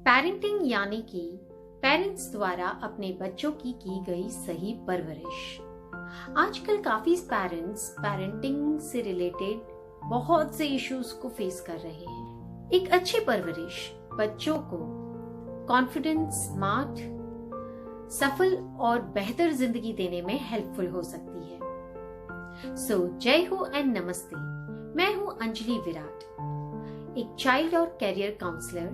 Parenting यानी कि parents द्वारा अपने बच्चों की गई सही परवरिश। आजकल काफी पेरेंट्स पेरेंटिंग से रिलेटेड बहुत से इश्यूज को फेस कर रहे हैं। एक अच्छी परवरिश बच्चों को कॉन्फिडेंट, स्मार्ट, सफल और बेहतर जिंदगी देने में हेल्पफुल हो सकती है। जय हो एंड नमस्ते। मैं हूं अंजलि विराट, एक चाइल्ड और कैरियर काउंसलर,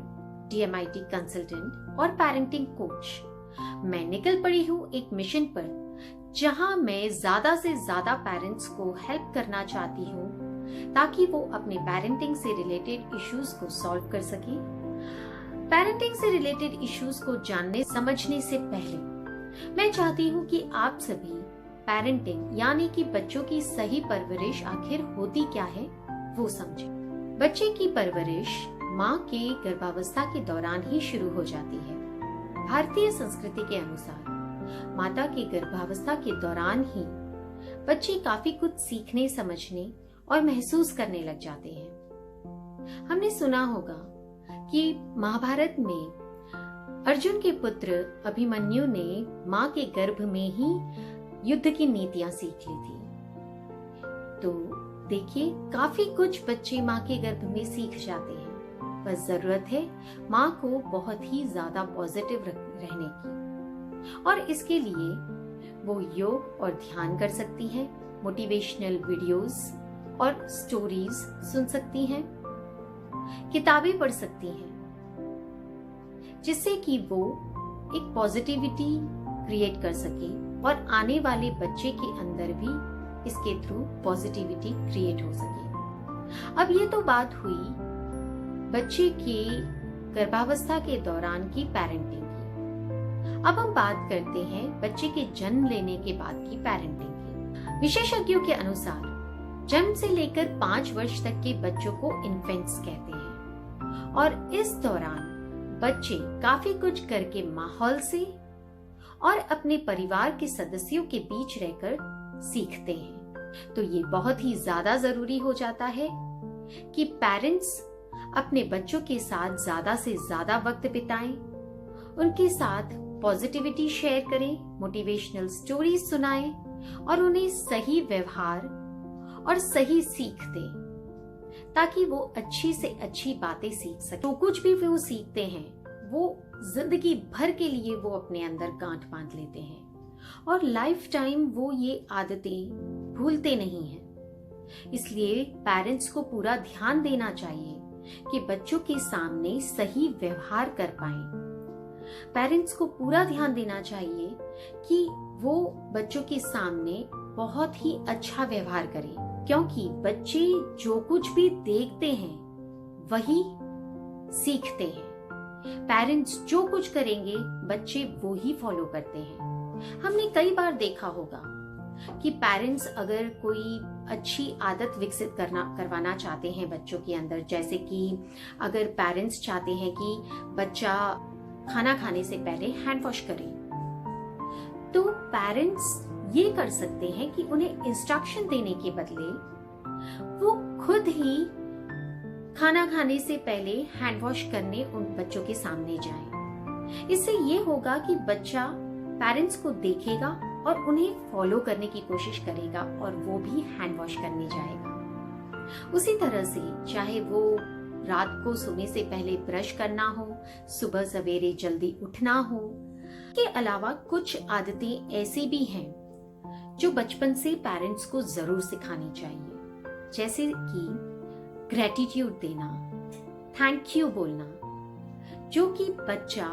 DMIT कंसल्टेंट और पेरेंटिंग कोच। मैं निकल पड़ी हूँ एक मिशन पर, जहां मैं ज्यादा से ज्यादा पेरेंट्स को हेल्प करना चाहती हूँ ताकि वो अपने पेरेंटिंग से रिलेटेड इश्यूज को सॉल्व कर सके। पेरेंटिंग से रिलेटेड इश्यूज को जानने समझने से पहले मैं चाहती हूँ कि आप सभी पेरेंटिंग यानी कि बच्चों की सही परवरिश आखिर होती क्या है वो समझें। बच्चे की परवरिश माँ के गर्भावस्था के दौरान ही शुरू हो जाती है। भारतीय संस्कृति के अनुसार माता की गर्भावस्था के दौरान ही बच्चे काफी कुछ सीखने, समझने और महसूस करने लग जाते हैं। हमने सुना होगा कि महाभारत में अर्जुन के पुत्र अभिमन्यु ने माँ के गर्भ में ही युद्ध की नीतियां सीख ली थी। तो देखिए, काफी कुछ बच्चे माँ के गर्भ में सीख जाते हैं। बस जरूरत है माँ को बहुत ही ज्यादा पॉजिटिव रहने की, और इसके लिए वो योग और ध्यान कर सकती है, मोटिवेशनल वीडियोस और स्टोरीज सुन सकती हैं, किताबें पढ़ सकती हैं, जिससे कि वो एक पॉजिटिविटी क्रिएट कर सके और आने वाले बच्चे के अंदर भी इसके थ्रू पॉजिटिविटी क्रिएट हो सके। अब ये तो बात हुई बच्चे के गर्भावस्था के दौरान की पेरेंटिंग की। अब हम बात करते हैं बच्चे के जन्म लेने के बाद की पेरेंटिंग की। विशेषज्ञों के अनुसार जन्म से लेकर 5 वर्ष तक के बच्चों को इन्फेंट्स कहते हैं, और इस दौरान बच्चे काफी कुछ घर के माहौल से और अपने परिवार के सदस्यों के बीच रहकर सीखते हैं। तो ये बहुत ही ज्यादा जरूरी हो जाता है कि पेरेंट्स अपने बच्चों के साथ ज्यादा से ज्यादा वक्त बिताएं, उनके साथ पॉजिटिविटी शेयर करें, मोटिवेशनल स्टोरीज सुनाएं और उन्हें सही व्यवहार और सही सीख दें ताकि वो अच्छी से अच्छी बातें सीख सकें। जो कुछ भी वो सीखते हैं वो जिंदगी भर के लिए वो अपने अंदर गांठ बांध लेते हैं और लाइफ टाइम वो ये आदतें भूलते नहीं हैं। इसलिए पेरेंट्स को पूरा ध्यान देना चाहिए कि बच्चों के सामने सही व्यवहार कर पाएं। पेरेंट्स को पूरा ध्यान देना चाहिए कि वो बच्चों के सामने बहुत ही अच्छा व्यवहार करें, क्योंकि बच्चे जो कुछ भी देखते हैं वही सीखते हैं। पेरेंट्स जो कुछ करेंगे बच्चे वो ही फॉलो करते हैं। हमने कई बार देखा होगा कि पेरेंट्स अगर कोई अच्छी आदत विकसित करवाना चाहते हैं बच्चों के अंदर, जैसे कि अगर पेरेंट्स चाहते हैं कि बच्चा खाना खाने से पहले हैंड वॉश करे, तो पेरेंट्स ये कर सकते हैं कि उन्हें इंस्ट्रक्शन देने के बदले वो खुद ही खाना खाने से पहले हैंड वॉश करने उन बच्चों के सामने जाएं। इससे ये होगा कि बच्चा पेरेंट्स को देखेगा और उन्हें फॉलो करने की कोशिश करेगा और वो भी हैंड वॉश करने जाएगा। उसी तरह से चाहे वो रात को सोने से पहले ब्रश करना हो, सुबह सवेरे जल्दी उठना हो, के अलावा कुछ आदतें ऐसी भी हैं जो बचपन से पेरेंट्स को जरूर सिखानी चाहिए, जैसे कि ग्रेटिट्यूड देना, थैंक यू बोलना, जो कि बच्चा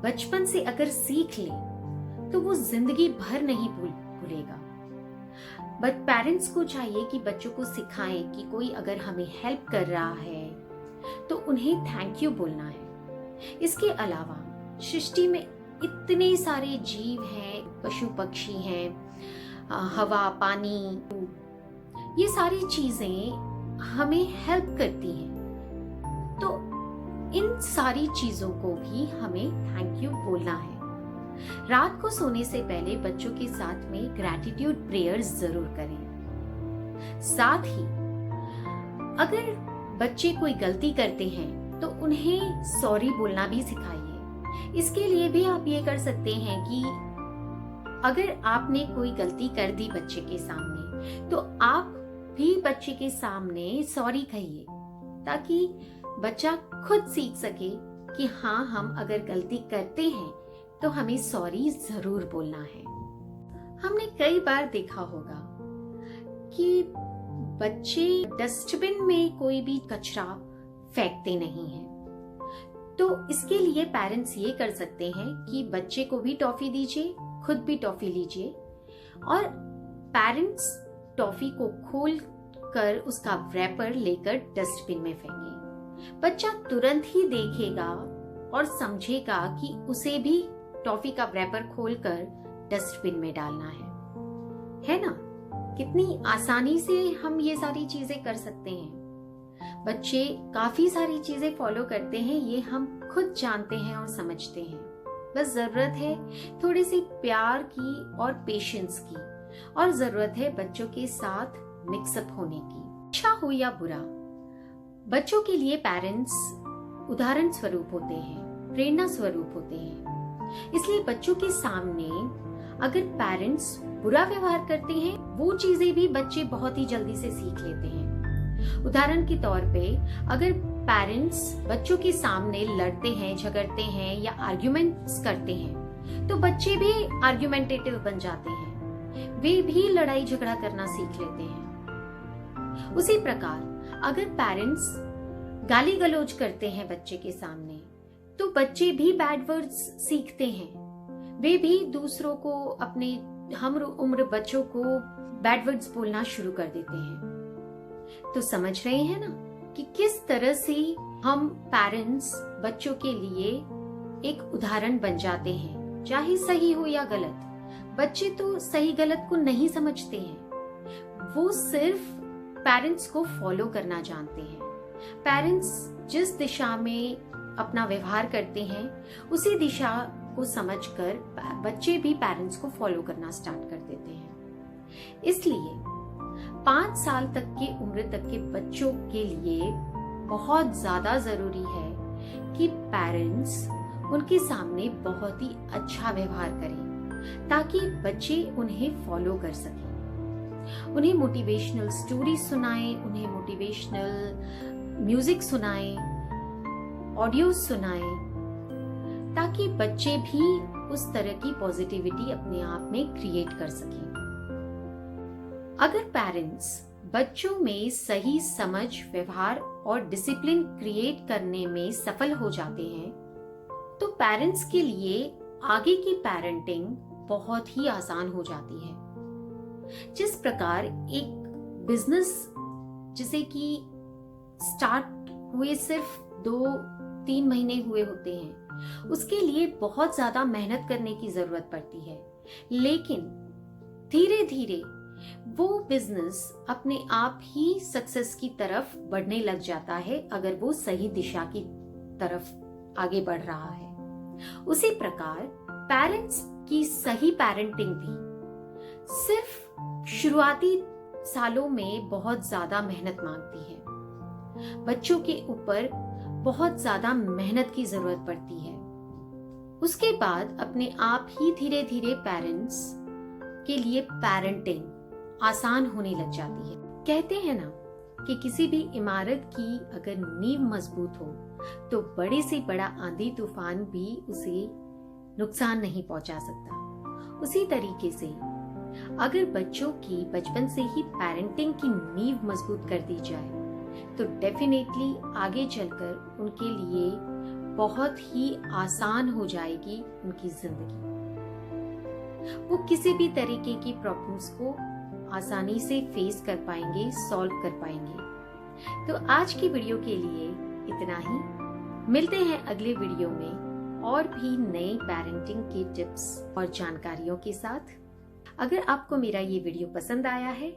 बचपन से अगर सीख ले तो वो जिंदगी भर नहीं भूलेगा। बट पेरेंट्स को चाहिए कि बच्चों को सिखाएं कि कोई अगर हमें हेल्प कर रहा है तो उन्हें थैंक यू बोलना है। इसके अलावा सृष्टि में इतने सारे जीव हैं, पशु पक्षी हैं, हवा, पानी, ये सारी चीजें हमें हेल्प करती हैं। तो इन सारी चीजों को भी हमें थैंक यू बोलना है। रात को सोने से पहले बच्चों के साथ में ग्रैटिट्यूड प्रेयर्स जरूर करें। साथ ही अगर बच्चे कोई गलती करते हैं तो उन्हें सॉरी बोलना भी सिखाइए। इसके लिए भी आप ये कर सकते हैं कि अगर आपने कोई गलती कर दी बच्चे के सामने, तो आप भी बच्चे के सामने सॉरी कहिए, ताकि बच्चा खुद सीख सके कि हाँ, हम अगर गलती करते हैं तो हमें सॉरी जरूर बोलना है। हमने कई बार देखा होगा कि बच्चे डस्टबिन में कोई भी कचरा फेंकते नहीं हैं। तो इसके लिए पेरेंट्स ये कर सकते हैं कि बच्चे को भी टॉफी दीजिए, खुद भी टॉफी लीजिए, और पेरेंट्स टॉफी को खोल कर उसका रैपर लेकर डस्टबिन में फेंके। बच्चा तुरंत ही देखेगा और समझेगा कि उसे भी टॉफी का रैपर खोलकर डस्टबिन में डालना है ना? कितनी आसानी से हम ये सारी चीजें कर सकते हैं। बच्चे काफी सारी चीजें फॉलो करते हैं, ये हम खुद जानते हैं और समझते हैं। बस जरूरत है थोड़ी सी प्यार की और पेशेंस की, और जरूरत है बच्चों के साथ मिक्सअप होने की। अच्छा हो या बुरा, बच्चों के लिए पेरेंट्स उदाहरण स्वरूप होते हैं, प्रेरणा स्वरूप होते हैं। इसलिए बच्चों के सामने अगर पेरेंट्स बुरा व्यवहार करते हैं, वो चीजें भी बच्चे बहुत ही जल्दी से सीख लेते हैं। उदाहरण के तौर पे, अगर पेरेंट्स बच्चों के सामने लड़ते हैं, झगड़ते हैं या आर्ग्यूमेंट्स करते हैं, तो बच्चे भी आर्ग्यूमेंटेटिव बन जाते हैं, वे भी लड़ाई झगड़ा करना सीख लेते हैं। उसी प्रकार अगर पेरेंट्स गाली गलौज करते हैं बच्चे के सामने, तो बच्चे भी बैड वर्ड्स सीखते हैं। वे भी दूसरों को, अपने हम उम्र बच्चों को बैड वर्ड्स बोलना शुरू कर देते हैं। तो समझ रहे हैं ना कि किस तरह से हम पेरेंट्स बच्चों के लिए एक उदाहरण बन जाते हैं, चाहे सही हो या गलत। बच्चे तो सही गलत को नहीं समझते हैं, वो सिर्फ पेरेंट्स को फॉलो करना जानते हैं। पेरेंट्स जिस दिशा में अपना व्यवहार करते हैं, उसी दिशा को समझकर बच्चे भी पेरेंट्स को फॉलो करना स्टार्ट कर देते हैं। इसलिए 5 साल तक की उम्र तक के बच्चों के लिए बहुत ज्यादा जरूरी है कि पेरेंट्स उनके सामने बहुत ही अच्छा व्यवहार करें, ताकि बच्चे उन्हें फॉलो कर सकें। उन्हें मोटिवेशनल स्टोरी सुनाएं, उन्हें मोटिवेशनल म्यूजिक सुनाएं, ऑडियो सुनाएं, ताकि बच्चे भी उस तरह की पॉजिटिविटी अपने आप में क्रिएट कर सकें। अगर पेरेंट्स बच्चों में सही समझ, व्यवहार और डिसिप्लिन क्रिएट करने में सफल हो जाते हैं, तो पेरेंट्स के लिए आगे की पेरेंटिंग बहुत ही आसान हो जाती है। जिस प्रकार एक बिजनेस जिसे कि स्टार्ट हुए सिर्फ 2-3 महीने हुए होते हैं, उसके लिए बहुत ज्यादा मेहनत करने की जरूरत पड़ती है, लेकिन धीरे धीरे वो बिजनेस अपने आप ही सक्सेस की तरफ बढ़ने लग जाता है, अगर वो सही दिशा की तरफ आगे बढ़ रहा है। उसी प्रकार पेरेंट्स की सही पेरेंटिंग भी सिर्फ शुरुआती सालों में बहुत ज्यादा मेहनत मांगती है। बच्चों के ऊपर बहुत ज्यादा मेहनत की जरूरत पड़ती है। उसके बाद अपने आप ही धीरे धीरे पेरेंट्स के लिए पेरेंटिंग आसान होने लग जाती है। कहते हैं ना कि किसी भी इमारत की अगर नींव मजबूत हो, तो बड़े से बड़ा आंधी तूफान भी उसे नुकसान नहीं पहुंचा सकता। उसी तरीके से अगर बच्चों की बचपन से ही पेरेंटिंग की नींव मजबूत कर दी जाए, तो डेफिनेटली आगे चलकर उनके लिए बहुत ही आसान हो जाएगी उनकी जिंदगी। वो किसी भी तरीके की प्रॉब्लम्स को आसानी से फेस कर पाएंगे, सॉल्व कर पाएंगे। तो आज की वीडियो के लिए इतना ही। मिलते हैं अगले वीडियो में और भी नए पेरेंटिंग के टिप्स और जानकारियों के साथ। अगर आपको मेरा ये वीडियो पसंद आया है,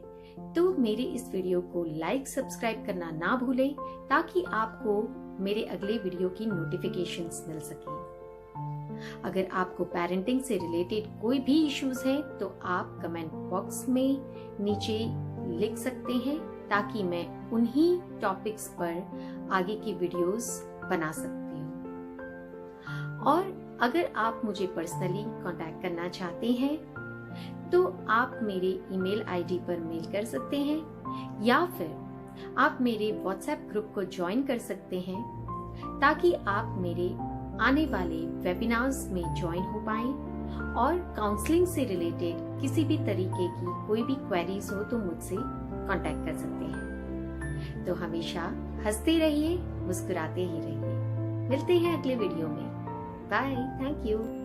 तो मेरे इस वीडियो को लाइक, सब्सक्राइब करना ना भूलें, ताकि आपको मेरे अगले वीडियो की नोटिफिकेशंस मिल सके। अगर आपको पेरेंटिंग से रिलेटेड कोई भी इश्यूज है, तो आप कमेंट बॉक्स में नीचे लिख सकते हैं, ताकि मैं उन्हीं टॉपिक्स पर आगे की वीडियोस बना सकते हो। और अगर आप मुझे पर्सनली कांटेक्ट करना चाहते हैं तो आप मेरे ईमेल आईडी पर मेल कर सकते हैं या फिर आप मेरे व्हाट्सएप ग्रुप को ज्वाइन कर सकते हैं ताकि आप मेरे आने वाले वेबिनार्स में ज्वाइन हो पाएं और काउंसलिंग से रिलेटेड किसी भी तरीके की कोई भी क्वेरीज हो तो मुझसे कांटेक्ट कर सकते हैं। तो हमेशा हंसते रहिए, मुस्कुराते ही रहिए। मिलते हैं अगले वीडियो में। Bye, thank you.